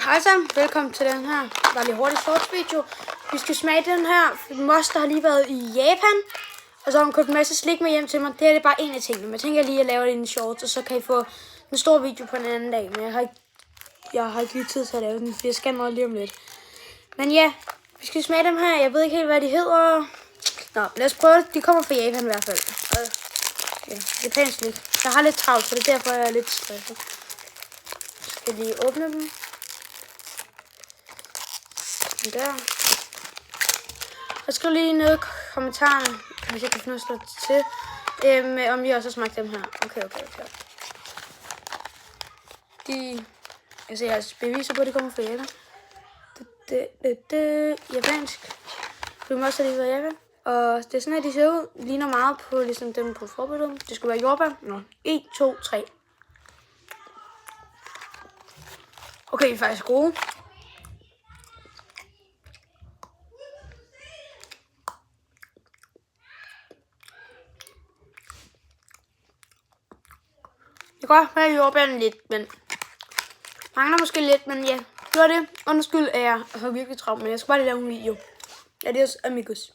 Hej sammen, velkommen til den her bare lige hurtig shorts video. Vi skal smage den her moster, der har lige været i Japan. Og så har hun købt en masse slik med hjem til mig. Det er bare en af tingene. Men jeg tænker lige at lave det i en shorts, og så kan I få en stor video på en anden dag. Men jeg har ikke lige tid til at lave den, for jeg skal noget lige om lidt. Men ja, vi skal smage dem her. Jeg ved ikke helt, hvad de hedder. Nå, lad os prøve det. De kommer fra Japan i hvert fald. Ja, japansk slik. Jeg har lidt travlt, så det er derfor, jeg er lidt stresset. Jeg skal lige åbne dem. Der. Og skriv lige ned i kommentarerne, hvis jeg kan finde noget til, om I også har smagt dem her. Okay. Jeg har beviser på, at de kommer fra Japan. Japansk. Du må også have lige været Japan. Og det er sådan, at de ser ud. Ligner meget på ligesom dem på forbilledet. Det skulle være jordbær. Nå. 1, 2, 3. Okay, de er faktisk gode. Det kan godt være jordbæren lidt, men mangler måske lidt, men ja, gør det. Undskyld, at jeg har virkelig travlt, men jeg skal bare lige lave en video. Adios, amigos.